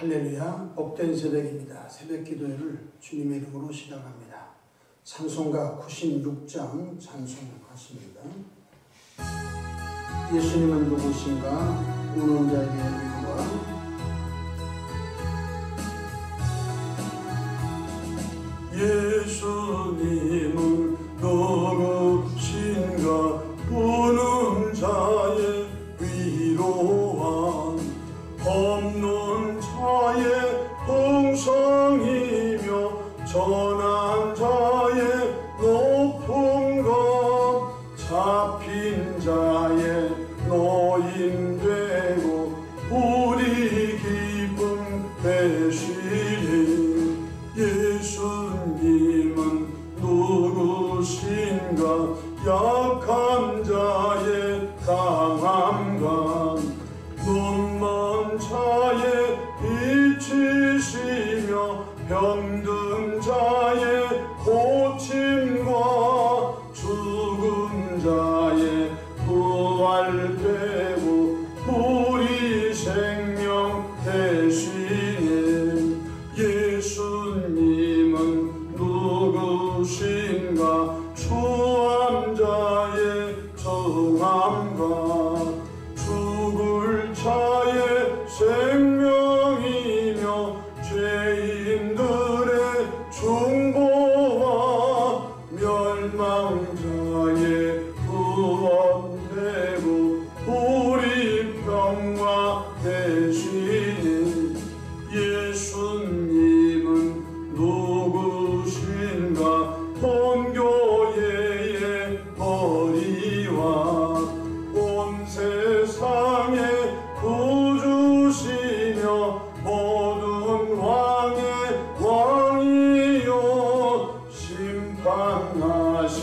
할렐루야, 복된 새벽입니다. 새벽 기도회를 주님의 이름으로 시작합니다. 찬송가 96장 찬송하십니다. 예수님은 누구신가? 우는 자에게 위로가. 예수님은 누구신가? 우는 자의 위로와 없는 자의 풍성이며 전한 자의 높음과 잡힌 자의 노인되고 우리 기쁨 되시니 예수님은 누구신가? 약한 자의 강함과 눈먼 자의 빛이시며 병든 자의 고침과 죽은 자의 부활되고 우리 생명 되시니 예수님은 누구신가? 추한 자의 정함과 죽을 자의 생명이며 죄인들의 중보와 멸망자의 구원되고 우리 평화 되시니 예수님은 누구신가? 온 교회의 머리와 온 세상의 구주시며 모든 왕의 왕이요 심판하실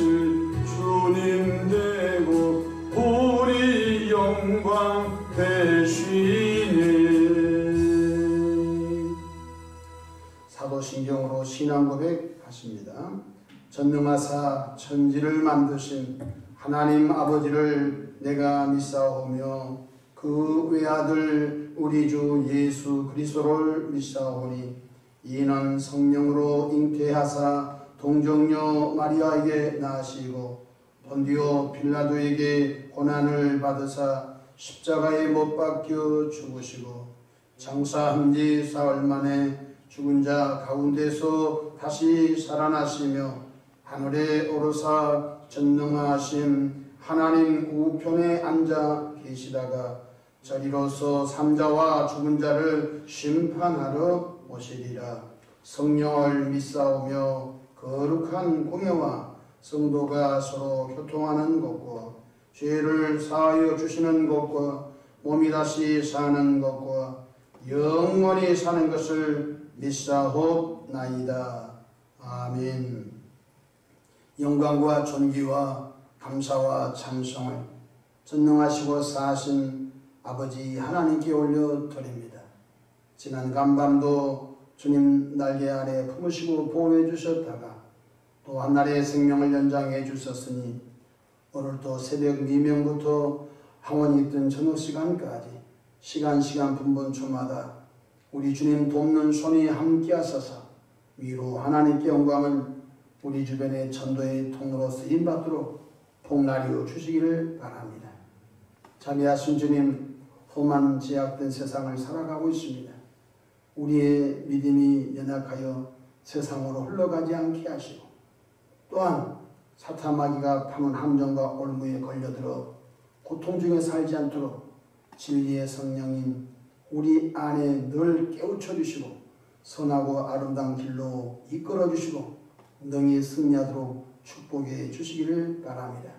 주님 되고 우리 영광 되시니. 사도신경으로 신앙 고백하십니다. 전능하사 천지를 만드신 하나님 아버지를 내가 믿사오며 그 외아들 우리 주 예수 그리스도를 믿사오니 이는 성령으로 잉태하사 동정녀 마리아에게 낳으시고 본디오 빌라도에게 고난을 받으사 십자가에 못 박혀 죽으시고 장사한 지 사흘 만에 죽은 자 가운데서 다시 살아나시며 하늘에 오르사 전능하신 하나님 우편에 앉아 계시다가 저리로서 삼자와 죽은 자를 심판하러 오시리라. 성령을 믿사오며 거룩한 공예와 성도가 서로 교통하는 것과 죄를 사하여 주시는 것과 몸이 다시 사는 것과 영원히 사는 것을 믿사옵나이다. 아멘. 영광과 존귀와 감사와 찬송을 전능하시고 사신 아버지 하나님께 올려드립니다. 지난 간밤도 주님 날개 아래 품으시고 보호해 주셨다가 또 한날의 생명을 연장해 주셨으니 오늘도 새벽 미명부터 항원이 있던 저녁 시간까지 시간 분분초마다 우리 주님 돕는 손이 함께 하셔서 위로 하나님께 영광을 우리 주변의 전도의 통로로 쓰임받도록 복날이어 주시기를 바랍니다. 자비하신 주님, 험한 제약된 세상을 살아가고 있습니다. 우리의 믿음이 연약하여 세상으로 흘러가지 않게 하시고 또한 사탄마귀가 파는 함정과 올무에 걸려들어 고통 중에 살지 않도록 진리의 성령인 우리 안에 늘 깨우쳐 주시고 선하고 아름다운 길로 이끌어 주시고 능히 승리하도록 축복해 주시기를 바랍니다.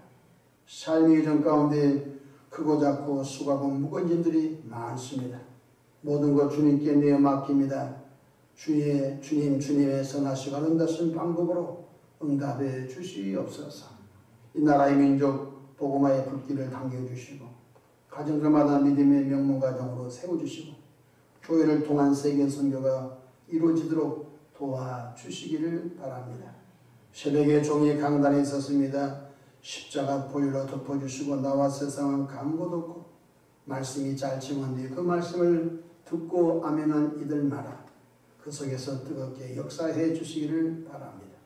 삶의 전 가운데 크고 작고 수고하고 무거운 짐들이 많습니다. 모든 것 주님께 내어 맡깁니다. 주님의 선하시고 아름다운 방법으로 응답해 주시옵소서. 이 나라의 민족 복음화의 불길을 당겨주시고 가정들마다 믿음의 명문가정으로 세워주시고 교회를 통한 세계 선교가 이루어지도록 도와주시기를 바랍니다. 새벽에 종이 강단에 있었습니다. 십자가 보혈로 덮어주시고 나와 세상은 감고도 없고 말씀이 짧지만 그 말씀을 듣고 아멘한 이들마다 그 속에서 뜨겁게 역사해 주시기를 바랍니다.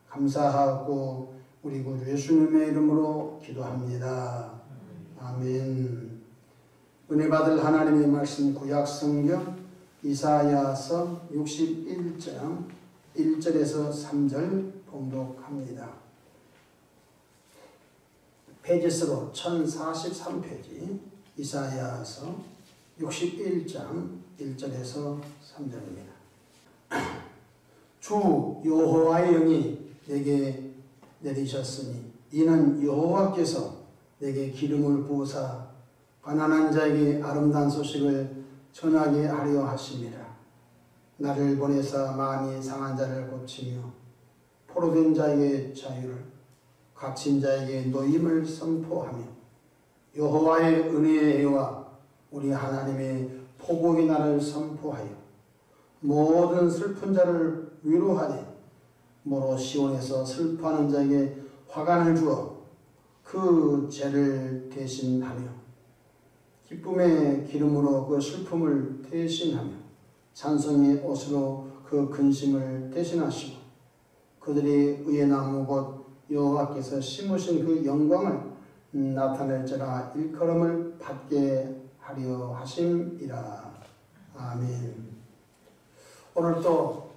감사하고 우리 구주 예수님의 이름으로 기도합니다. 아멘. 은혜 받을 하나님의 말씀 구약 성경 이사야서 61장 1절에서 3절 봉독합니다. 페이지수로 1043페이지 이사야서 61장 1절에서 3절입니다. 주 여호와의 영이 내게 내리셨으니 이는 여호와께서 내게 기름을 부으사 가난한 자에게 아름다운 소식을 전하게 하려 하심이라. 나를 보내사 마음이 상한 자를 고치며 포로된 자에게 자유를 갇힌 자에게 노임을 선포하며 여호와의 은혜의 해와 우리 하나님의 포복의 날을 선포하여 모든 슬픈 자를 위로하되 모로 시온에서 슬퍼하는 자에게 화관을 주어 그 죄를 대신하며 기쁨의 기름으로 그 슬픔을 대신하며 찬송의 옷으로 그 근심을 대신하시고 그들이 의의 나무 곧 여호와께서 심으신 그 영광을 나타낼지라 일컬음을 받게 하려 하심이라. 아멘. 오늘도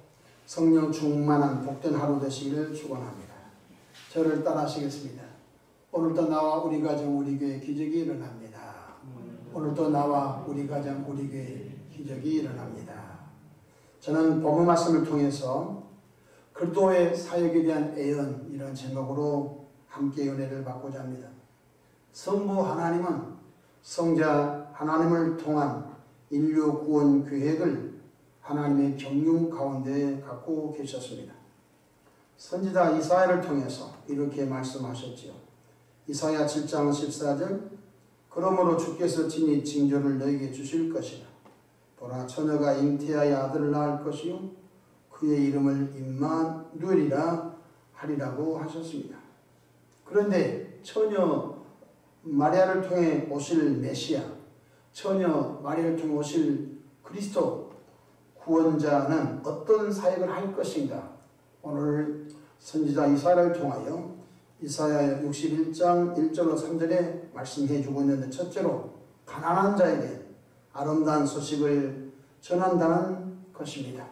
성령 충만한 복된 하루 되시기를 축원합니다. 저를 따라하시겠습니다. 오늘도 나와 우리 가정 우리 교회 기적이 일어납니다. 오늘도 나와 우리 가정 우리 교회 기적이 일어납니다. 저는 복음 말씀을 통해서 그리스도의 사역에 대한 애언 이런 제목으로 함께 은혜를 받고자 합니다. 성부 하나님은 성자 하나님을 통한 인류 구원 계획을 하나님의 경륜 가운데 갖고 계셨습니다. 선지자 이사야를 통해서 이렇게 말씀하셨지요. 이사야 7장 14절 그러므로 주께서 친히 징조를 너에게 주실 것이라. 보라 처녀가 잉태하여 아들을 낳을 것이요 그의 이름을 임마누엘이라 하리라고 하셨습니다. 그런데 처녀 마리아를 통해 오실 메시아, 처녀 마리아를 통해 오실 그리스도 구원자는 어떤 사역을 할 것인가? 오늘 선지자 이사야를 통하여 이사야 61장 1절로 3절에 말씀해 주고 있는데 첫째로 가난한 자에게 아름다운 소식을 전한다는 것입니다.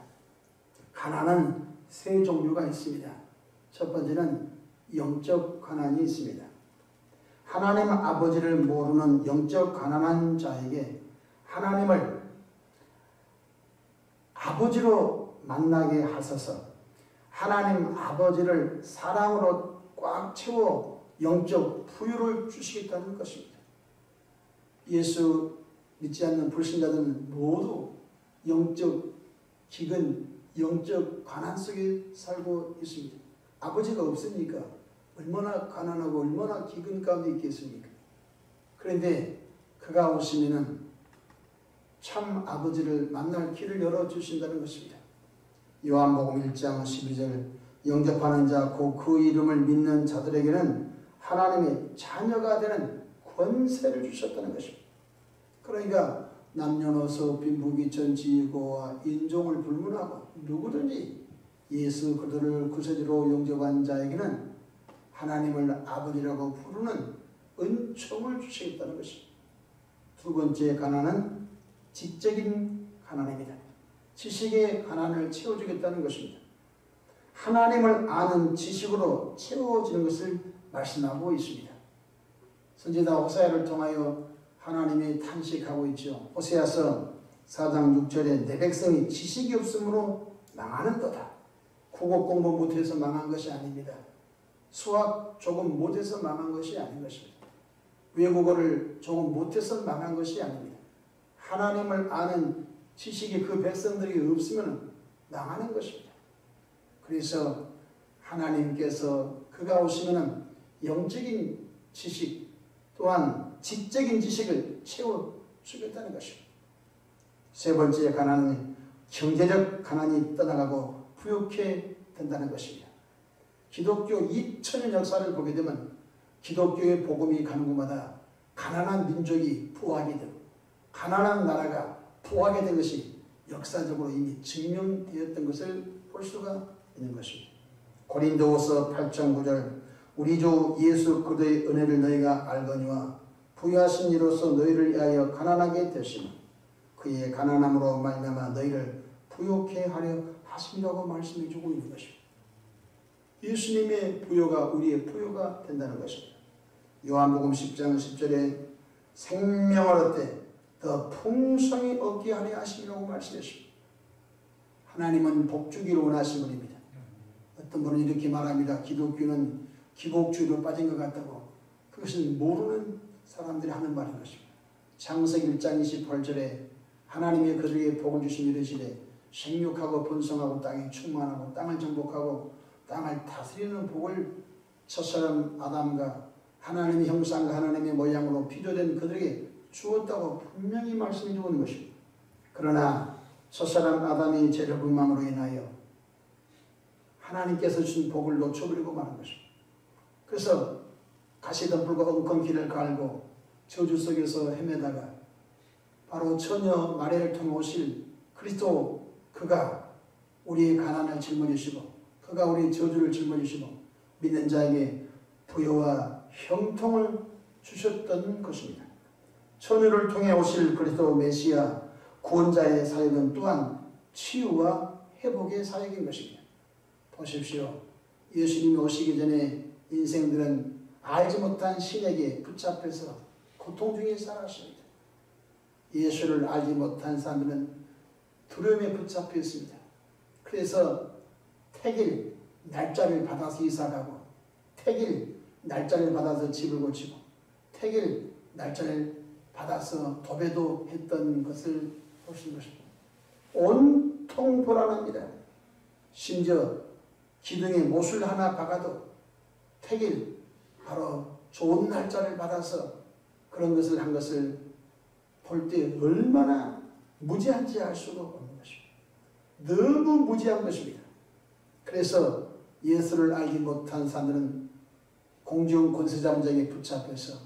가난은 세 종류가 있습니다. 첫 번째는 영적 가난이 있습니다. 하나님 아버지를 모르는 영적 가난한 자에게 하나님을 아버지로 만나게 하셔서 하나님 아버지를 사랑으로 꽉 채워 영적 부유를 주시겠다는 것입니다. 예수 믿지 않는 불신자들은 모두 영적 기근, 영적 가난 속에 살고 있습니다. 아버지가 없으니까 얼마나 가난하고 얼마나 기근 가운데 있겠습니까? 그런데 그가 오시면은 참 아버지를 만날 길을 열어주신다는 것입니다. 요한복음 1장 12절 영접하는 자 곧 그 이름을 믿는 자들에게는 하나님의 자녀가 되는 권세를 주셨다는 것입니다. 그러니까 남녀노소 빈부귀천 지고와 인종을 불문하고 누구든지 예수 그리스도를 구세주로 영접한 자에게는 하나님을 아버지라고 부르는 은총을 주시겠다는 것입니다. 두 번째 가난은 지적인 가난입니다. 지식의 가난을 채워주겠다는 것입니다. 하나님을 아는 지식으로 채워지는 것을 말씀하고 있습니다. 선지자 호세아를 통하여 하나님이 탄식하고 있죠. 호세아서 4장 6절에 내 백성이 지식이 없으므로 망하는도다. 국어 공부 못해서 망한 것이 아닙니다. 수학 조금 못해서 망한 것이 아닌 것입니다. 외국어를 조금 못해서 망한 것이 아닙니다. 하나님을 아는 지식이 그 백성들이 없으면 망하는 것입니다. 그래서 하나님께서 그가 오시면 영적인 지식 또한 지적인 지식을 채워주겠다는 것입니다. 세 번째 가난은 경제적 가난이 떠나가고 부유케 된다는 것입니다. 기독교 2000년 역사를 보게 되면 기독교의 복음이 가는 곳마다 가난한 민족이 부하게 되고 가난한 나라가 부하게 된 것이 역사적으로 이미 증명되었던 것을 볼 수가 있는 것입니다. 고린도후서 8장 9절 우리 주 예수 그리스도의 은혜를 너희가 알거니와 부유하신 이로써 너희를 위하여 가난하게 되시니 그의 가난함으로 말미암아 너희를 부욕해 하려 하심이라고 말씀해 주고 있는 것입니다. 예수님의 부요가 우리의 부요가 된다는 것입니다. 요한복음 10장 10절에 생명을 얻되 더 풍성히 얻게 하려 하심이라고 말씀했습니다. 하나님은 복주기를 원하시는 분입니다. 어떤 분은 이렇게 말합니다. 기독교는 기복주의로 빠진 것 같다고. 그것은 모르는 사람들이 하는 말인 것입니다. 창세기 1장 28절에 하나님이 그들에게 복을 주신 이르시되 생육하고 번성하고 땅에 충만하고 땅을 정복하고 땅을 다스리는 복을 첫사람 아담과 하나님의 형상과 하나님의 모양으로 비교된 그들에게 주었다고 분명히 말씀해 주고 있는 것입니다. 그러나 첫사람 아담이 죄를 범함으로 인하여 하나님께서 주신 복을 놓쳐버리고 마는 것입니다. 그래서 가시덤불과 엉겅퀴를 갈고 저주 속에서 헤매다가 바로 처녀 마리아를 통해 오실 그리스도 그가 우리의 가난을 짊어지시고 그가 우리의 저주를 짊어지시고 믿는 자에게 부요와 형통을 주셨던 것입니다. 처녀를 통해 오실 그리스도 메시아 구원자의 사역은 또한 치유와 회복의 사역인 것입니다. 보십시오. 예수님이 오시기 전에 인생들은 알지 못한 신에게 붙잡혀서 고통 중에 살았습니다. 예수를 알지 못한 사람들은 두려움에 붙잡혀 있습니다. 그래서 택일 날짜를 받아서 이사가고 택일 날짜를 받아서 집을 고치고 택일 날짜를 받아서 도배도 했던 것을 보시는 것입니다. 온통 불안합니다. 심지어 기둥에 못을 하나 박아도 택일 바로 좋은 날짜를 받아서 그런 것을 한 것을 볼 때 얼마나 무지한지 알 수가 없는 것입니다. 너무 무지한 것입니다. 그래서 예수를 알지 못한 사람들은 공중 권세자문장에 붙잡혀서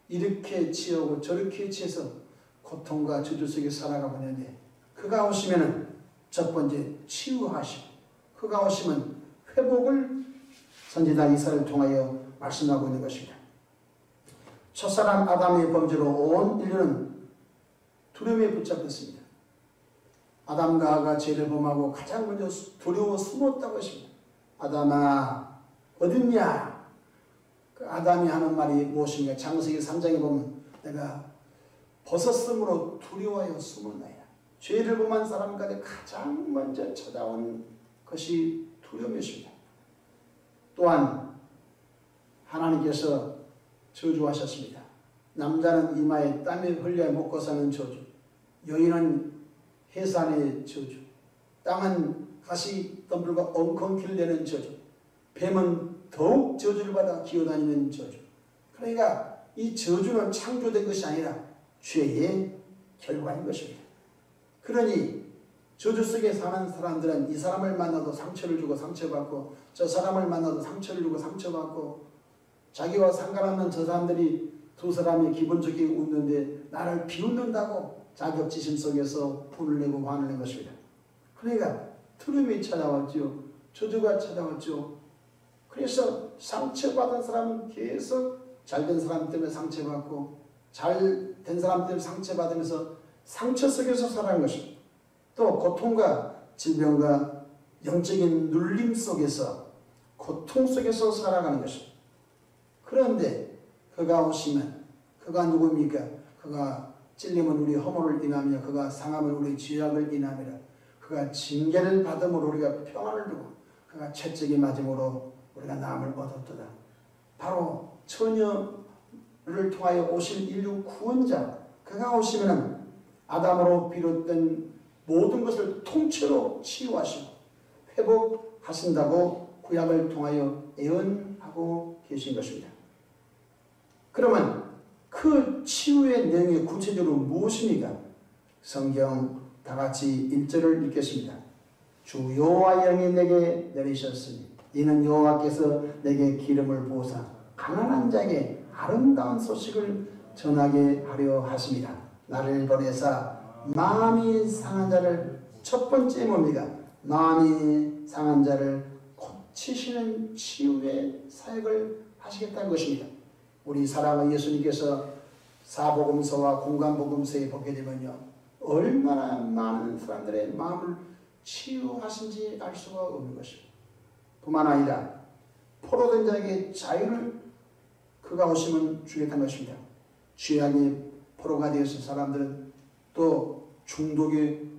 이렇게 취하고 저렇게 취해서 고통과 저주 속에 살아가고 있는데 그가 오시면은 첫 번째 치유하시고 그가 오시면 회복을 선지자 이사를 통하여 말씀하고 있는 것입니다. 첫사람 아담의 범죄로 온 인류는 두려움에 붙잡혔습니다. 아담과 하와가 죄를 범하고 가장 먼저 두려워 숨었다고 했습니다. 아담아 어딨냐? 그 아담이 하는 말이 무엇인가? 창세기 3장에 보면 내가 벗었으므로 두려워하여 숨었나이다. 죄를 범한 사람 가운데 가장 먼저 찾아온 것이 두려움이었습니다. 또한 하나님께서 저주하셨습니다. 남자는 이마에 땀이 흘려 먹고 사는 저주, 여인은 해산의 저주, 땅은 가시덤불과 엉겅퀴를 내는 저주, 뱀은 더욱 저주를 받아 기어다니는 저주. 그러니까 이 저주는 창조된 것이 아니라 죄의 결과인 것입니다. 그러니 저주 속에 사는 사람들은 이 사람을 만나도 상처를 주고 상처받고 저 사람을 만나도 상처를 주고 상처받고 자기와 상관없는 저 사람들이 두 사람이 기분 좋게 웃는데 나를 비웃는다고 자격지심 속에서 분을 내고 화를 낸 것입니다. 그러니까 두려움이 찾아왔죠. 저주가 찾아왔죠. 그래서 상처받은 사람은 계속 잘된 사람 때문에 상처받고 잘된 사람 때문에 상처받으면서 상처 속에서 살아가는 것입니다. 또 고통과 질병과 영적인 눌림 속에서 고통 속에서 살아가는 것입니다. 그런데 그가 오시면 그가 누굽니까? 그가 찔림은 우리 허물을 인하며 그가 상함은 우리 죄악을 인하며 그가 징계를 받음으로 우리가 평안을 두고 그가 채찍이 맞음으로 우리가 나음을 얻었도다. 바로 처녀를 통하여 오실 인류 구원자 그가 오시면 아담으로 비롯된 모든 것을 통째로 치유하시고 회복하신다고 구약을 통하여 예언하고 계신 것입니다. 그러면 그 치유의 내용이 구체적으로 무엇입니까? 성경 다같이 1절을 읽겠습니다. 주 여호와 영이 내게 내리셨으니 이는 여호와께서 내게 기름을 부으사 가난한 자에게 아름다운 소식을 전하게 하려 하십니다. 나를 보내사 마음이 상한 자를, 첫 번째 뭡니까? 마음이 상한 자를 고치시는 치유의 사역을 하시겠다는 것입니다. 우리 사랑하는 예수님께서 사복음서와 공간복음서에 보게 되면요, 얼마나 많은 사람들의 마음을 치유하신지 알 수가 없는 것입니다. 뿐만 아니라 포로된 자에게 자유를 그가 오시면 주겠다는 것입니다. 죄악의 포로가 되었을 사람들은 또 중독의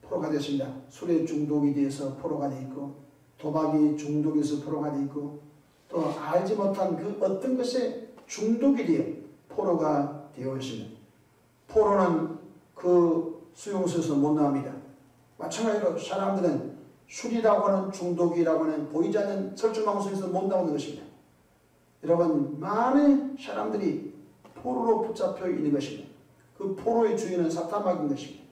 포로가 되었습니다. 술에 중독이 되어서 포로가 되어 있고, 도박이 중독에서 포로가 되어 있고, 또 알지 못한 그 어떤 것에 중독이 되어 포로가 되어 있습니다. 포로는 그 수용소에서 못 나옵니다. 마찬가지로 사람들은 술이라고 하는 중독이라고 하는 보이지 않는 설주망소에서 못 나오는 것입니다. 여러분, 많은 사람들이 포로로 붙잡혀 있는 것입니다. 그 포로의 주인은 사탄막인 것입니다.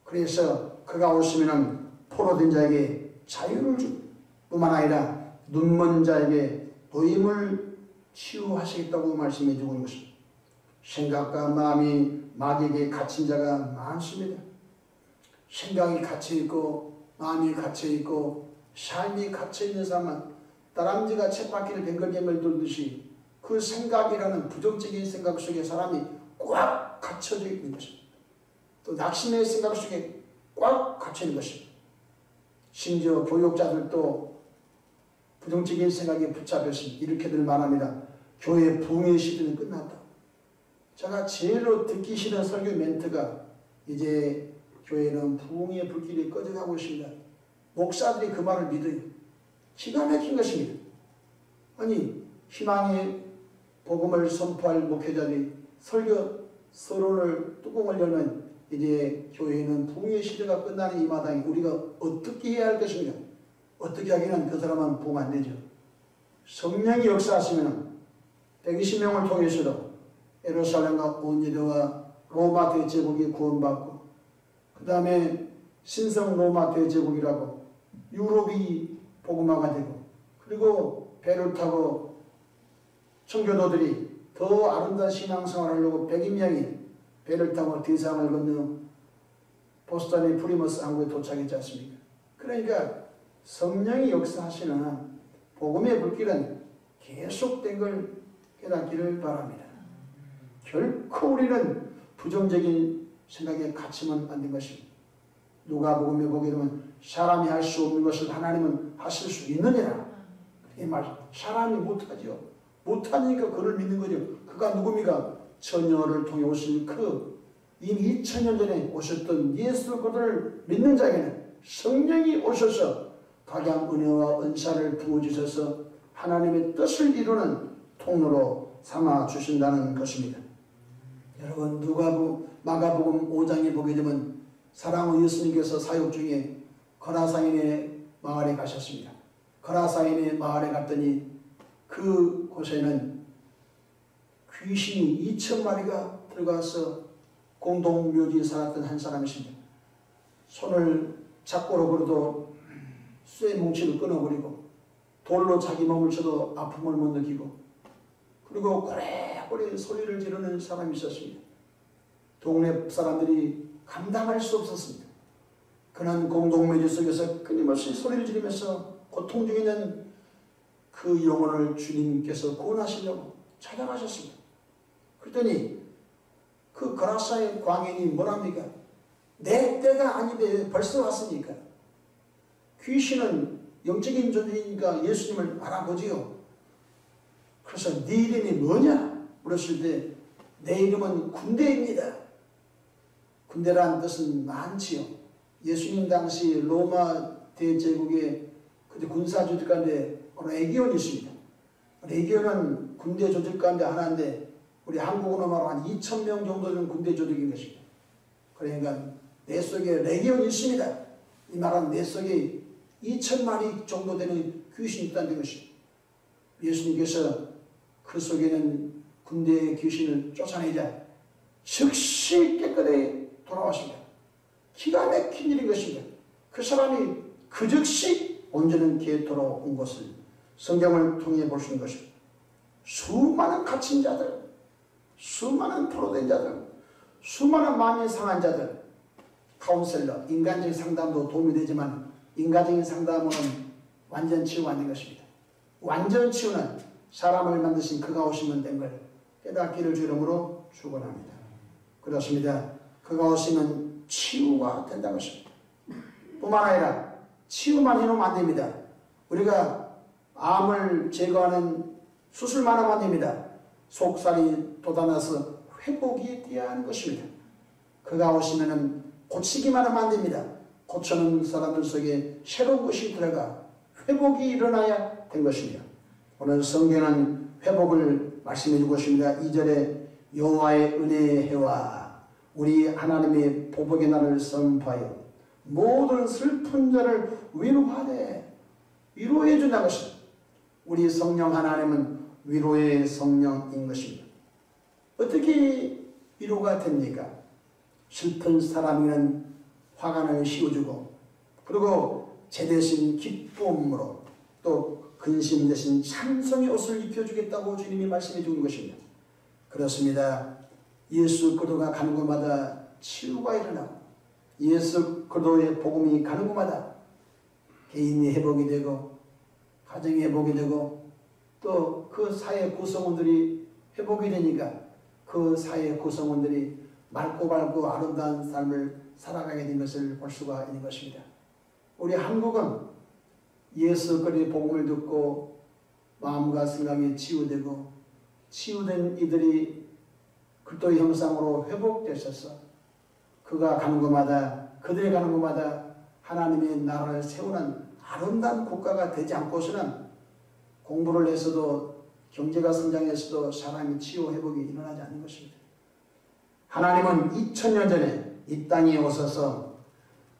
그래서 그가 오시면 포로된 자에게 자유를 줄 뿐만 아니라 눈먼 자에게 노임을 치유하시겠다고 말씀해 주고 있는 것입니다. 생각과 마음이 마귀에게 갇힌 자가 많습니다. 생각이 갇혀있고 마음이 갇혀있고 삶이 갇혀있는 사람은 다람쥐가 쳇바퀴를 뱅글뱅글 돌듯이 그 생각이라는 부정적인 생각 속에 사람이 꽉 갇혀져 있는 것입니다. 또 낙심의 생각 속에 꽉 갇혀있는 것입니다. 심지어 교육자들도 부정적인 생각에 붙잡혔습니다. 이렇게들 말합니다. 교회 부흥의 시대는 끝났다. 제가 제일로 듣기 싫은 설교 멘트가 이제 교회는 부흥의 불길이 꺼져가고 있습니다. 목사들이 그 말을 믿어요. 기가 막힌 것입니다. 아니, 희망의 복음을 선포할 목회자들이 설교 서론을 뚜껑을 열면 이제 교회는 부흥의 시대가 끝나는 이 마당에 우리가 어떻게 해야 할 것입니까? 어떻게 하기는 그 사람은 부흥 안 되죠. 성령이 역사하시면 120명을 통해서도 예루살렘과 온 유대와 로마 대제국이 구원받고, 그 다음에 신성 로마 대제국이라고 유럽이 복음화가 되고, 그리고 배를 타고 청교도들이 더 아름다운 신앙생활을 하려고 100명이 배를 타고 대상을 건너 보스턴의 프리머스 항구에 도착했지 않습니까? 그러니까 성령이 역사하시는 복음의 불길은 계속된 걸 깨닫기를 바랍니다. 결코 우리는 부정적인 생각에 갇히면 안 된 것입니다. 누가복음에 보게 되면 사람이 할 수 없는 것을 하나님은 하실 수 있느니라. 이 말, 사람이 못하죠. 못하니까 그를 믿는 거죠. 그가 누굽니까? 처녀를 통해 오신 그 이미 2000년 전에 오셨던 예수 그들을 믿는 자에게는 성령이 오셔서 각양 은혜와 은사를 부어주셔서 하나님의 뜻을 이루는 통로로 삼아 주신다는 것입니다. 여러분, 마가복음 5장에 보게 되면 사랑하는 예수님께서 사역 중에 거라사인의 마을에 가셨습니다. 거라사인의 마을에 갔더니 그 곳에는 귀신이 2000마리가 들어가서 공동묘지에 살았던 한 사람이십니다. 손을 작고로 걸어도 쇠 뭉치를 끊어버리고 돌로 자기 몸을 쳐도 아픔을 못 느끼고, 그리고 고래고래 소리를 지르는 사람이 있었습니다. 동네 사람들이 감당할 수 없었습니다. 그는 공동묘지 속에서 끊임없이 소리를 지르면서 고통 중에 있는 그 영혼을 주님께서 구원하시려고 찾아가셨습니다. 그랬더니 그 거라사의 광인이 뭐랍니까? 내 때가 아닌데 벌써 왔으니까. 귀신은 영적인 존재이니까 예수님을 알아보지요. 그래서 네 이름이 뭐냐? 물었을 때 내 이름은 군대입니다. 군대라는 뜻은 많지요. 예수님 당시 로마 대제국의 군사 조직 가운데 레기온이 있습니다. 레기온은 군대 조직 가운데 하나인데 우리 한국으로 말하면 한 2000명 정도 되는 군대 조직인 것입니다. 그러니까 내 속에 레기온이 있습니다. 이 말은 내 속에 2000마리 정도 되는 귀신이 있다는 것입니다. 예수님께서 그 속에는 군대의 귀신을 쫓아내자 즉시 깨끗하게 돌아왔습니다. 기가 막힌 일인 것입니다. 그 사람이 그 즉시 온전한 궤토로 온 것을 성경을 통해 볼 수 있는 것입니다. 수많은 갇힌 자들, 수많은 포로된 자들, 수많은 마음이 상한 자들, 카운셀러, 인간적인 상담도 도움이 되지만 인간적인 상담은 완전 치유가 안 된 것입니다. 완전 치유는 사람을 만드신 그가 오시면 된 걸 깨닫기를 주 이름으로 축원합니다. 그렇습니다. 그가 오시면 치유가 된다는 것입니다. 뿐만 아니라 치유만 해놓으면 안 됩니다. 우리가 암을 제거하는 수술만 하면 안 됩니다. 속살이 돋아나서 회복이 되어야 하는 것입니다. 그가 오시면 고치기만 하면 안 됩니다. 고쳐놓은 사람들 속에 새로운 것이 들어가 회복이 일어나야 된 것입니다. 오늘 성경은 회복을 말씀해 주고 있습니다. 2절에 여호와의 은혜의 해와 우리 하나님의 보복의 날을 선포하여 모든 슬픈 자를 위로하되 위로해 준다는 것입니다. 우리 성령 하나님은 위로의 성령인 것입니다. 어떻게 위로가 됩니까? 슬픈 사람에게는 화관을 씌워주고 그리고 제 대신 기쁨으로 또 근심 대신 찬송의 옷을 입혀주겠다고 주님이 말씀해 주는 것입니다. 그렇습니다. 예수 그리스도가 가는 곳마다 치유가 일어나고 예수 그리스도의 복음이 가는 곳마다 개인이 회복이 되고 가정이 회복이 되고 또 그 사회 구성원들이 회복이 되니까 그 사회 구성원들이 맑고 밝고 아름다운 삶을 살아가게 된 것을 볼 수가 있는 것입니다. 우리 한국은 예수 그리스도의 복음을 듣고 마음과 생각이 치유되고 치유된 이들이 그리스도의 형상으로 회복되셔서 그가 가는 곳마다 그들이 가는 곳마다 하나님의 나라를 세우는 아름다운 국가가 되지 않고서는 공부를 해서도 경제가 성장해서도 사람이 치유 회복이 일어나지 않는 것입니다. 하나님은 2000년 전에 이 땅에 오셔서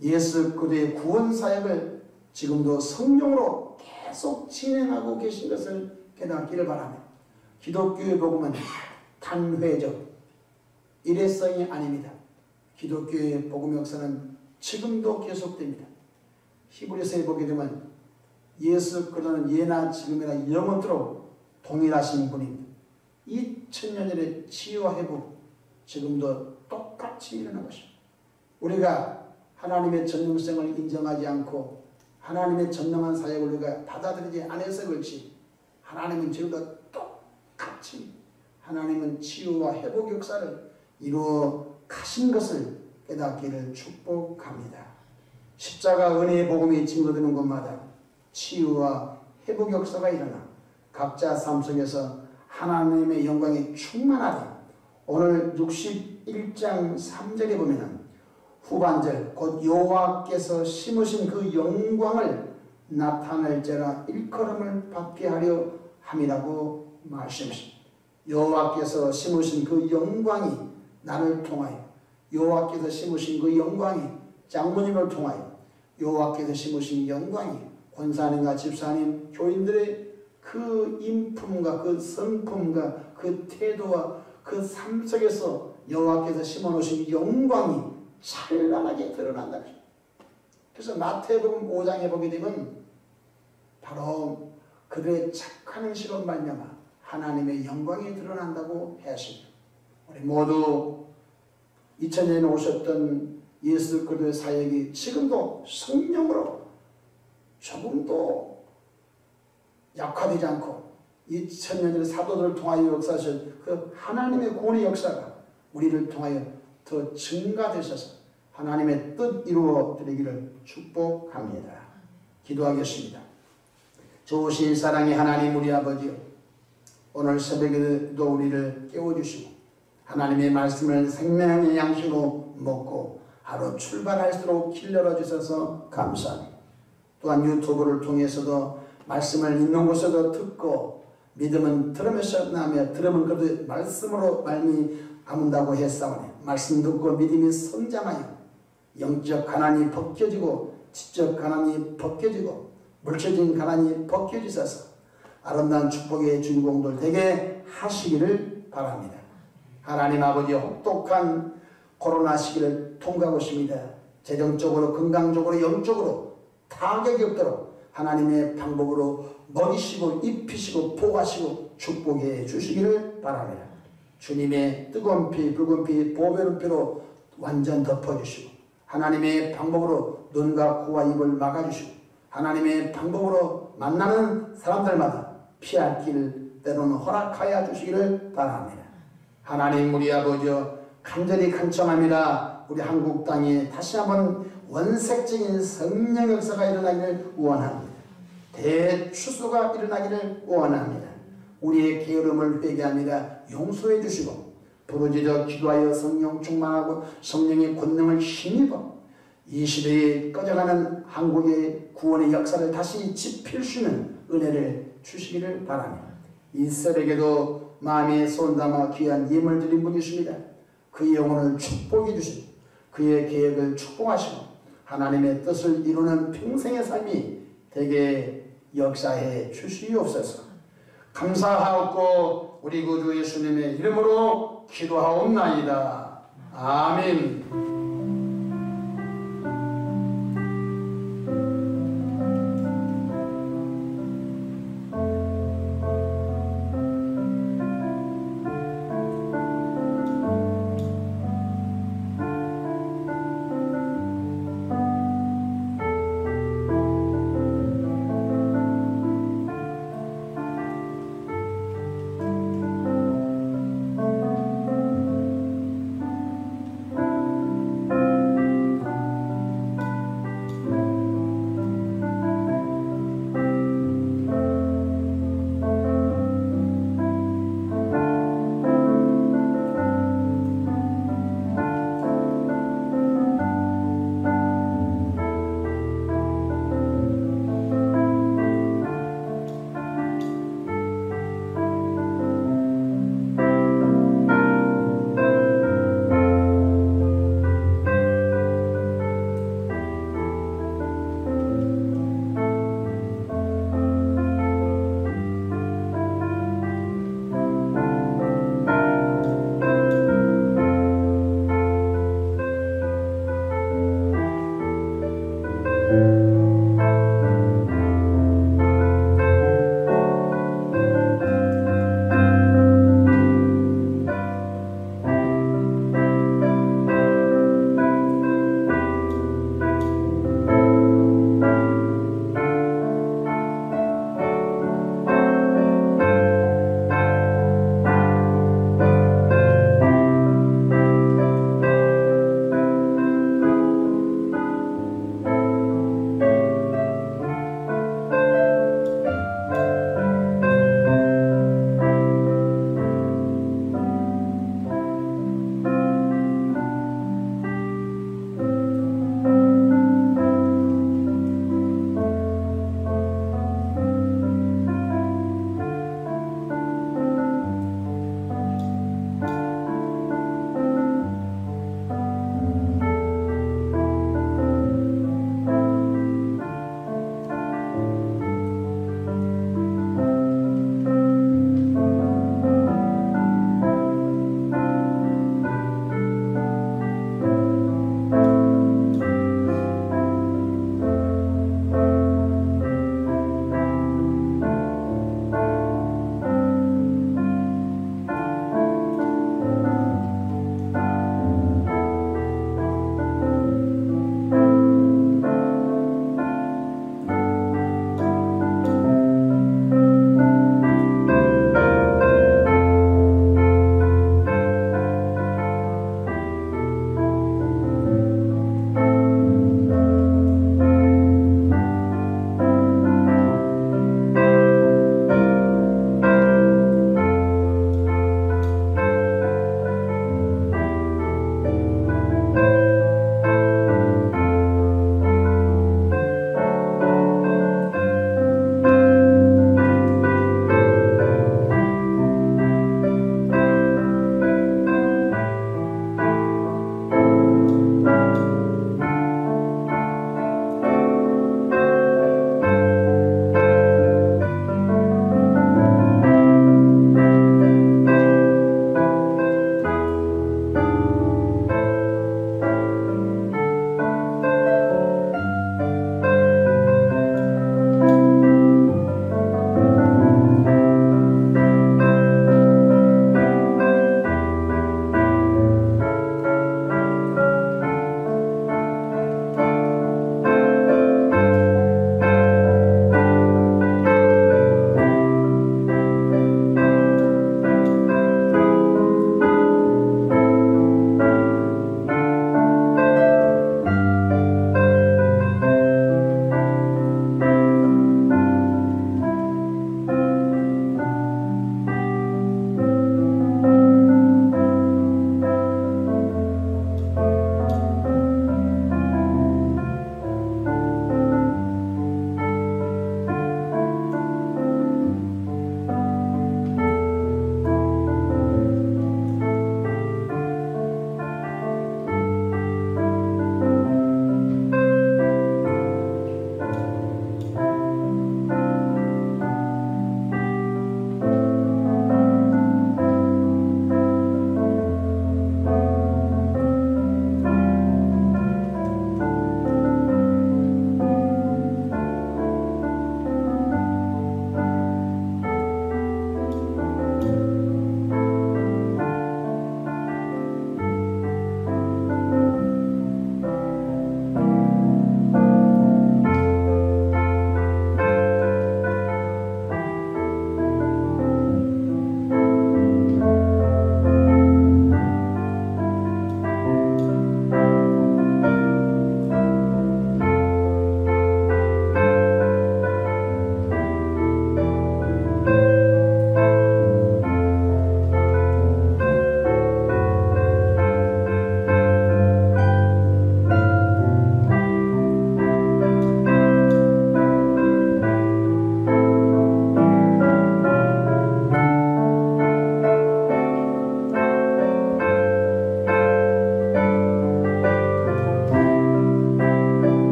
예수 그리스도의 구원 사역을 지금도 성령으로 계속 진행하고 계신 것을 깨닫기를 바랍니다. 기독교의 복음은 단회적 일회성이 아닙니다. 기독교의 복음 역사는 지금도 계속됩니다. 히브리서에 보게 되면 예수 그리스도는 예나 지금이나 영원토록 동일하신 분입니다. 2000년 전의 치유와 회복 지금도 똑같이 일어나는 것입니다. 우리가 하나님의 전능성을 인정하지 않고 하나님의 전능한 사역을 우리가 받아들이지 않아서 그렇지 하나님은 지금도 똑같이 하나님은 치유와 회복 역사를 이루어 가신 것을 깨닫기를 축복합니다. 십자가 은혜의 복음이 증거되는 곳마다 치유와 회복 역사가 일어나 각자 삶 속에서 하나님의 영광이 충만하되 오늘 61장 3절에 보면 후반절 곧 여호와께서 심으신 그 영광을 나타낼지라 일컬음을 받게 하려 함이라고 말씀하십니다. 여호와께서 심으신 그 영광이 나를 통하여 여호와께서 심으신 그 영광이 장모님을 통하여 여호와께서 심으신 영광이 권사님과 집사님 교인들의 그 인품과 그 성품과 그 태도와 그 삶 속에서 여호와께서 심어놓으신 영광이 찬란하게 드러난다. 그래서 마태복음 5장에 보게 되면 바로 그들의 착한 행실로 말미암아 하나님의 영광이 드러난다고 하십니다. 우리 모두 2000년에 오셨던 예수 그리스도의 사역이 지금도 성령으로 조금도 약화되지 않고 2000년 전의 사도들을 통하여 역사하신 그 하나님의 구원의 역사가 우리를 통하여 더 증가되셔서 하나님의 뜻 이루어 드리기를 축복합니다. 기도하겠습니다. 좋으신 사랑의 하나님 우리 아버지요, 오늘 새벽에도 우리를 깨워주시고 하나님의 말씀을 생명의 양식으로 먹고 하루 출발할수록 길러러 주셔서 감사합니다. 또한 유튜브를 통해서도 말씀을 있는 곳에도 듣고 믿음은 들으면서 나며 들으면 그래도 말씀으로 말미암는다고 했사오니 말씀 듣고 믿음이 성장하여 영적 가난이 벗겨지고 지적 가난이 벗겨지고 물질적인 가난이 벗겨지셔서 아름다운 축복의 주인공들 되게 하시기를 바랍니다. 하나님 아버지 혹독한 코로나 시기를 통과하고 있습니다. 재정적으로 건강적으로 영적으로 타격이 없도록 하나님의 방법으로 먹이시고 입히시고 보호하시고 축복해 주시기를 바랍니다. 주님의 뜨거운 피 붉은 피 보배로운 피로 완전 덮어주시고 하나님의 방법으로 눈과 코와 입을 막아주시고 하나님의 방법으로 만나는 사람들마다 피할 길 때로는 허락하여 주시기를 바랍니다. 하나님 우리 아버지여 간절히 간청합니다. 우리 한국 땅에 다시 한번 원색적인 성령 역사가 일어나기를 원합니다. 대추수가 일어나기를 원합니다. 우리의 게으름을 회개합니다. 용서해 주시고 부르짖어 기도하여 성령 충만하고 성령의 권능을 힘입어 이 시대에 꺼져가는 한국의 구원의 역사를 다시 지필 수 있는 은혜를 주시기를 바랍니다. 이스라엘에게도 마음에 손담아 귀한 예물 드린 분이 있습니다. 그의 영혼을 축복해 주시고 그의 계획을 축복하시고 하나님의 뜻을 이루는 평생의 삶이 되게 역사해 주시옵소서. 감사하옵고 우리 구주 예수님의 이름으로 기도하옵나이다. 아멘.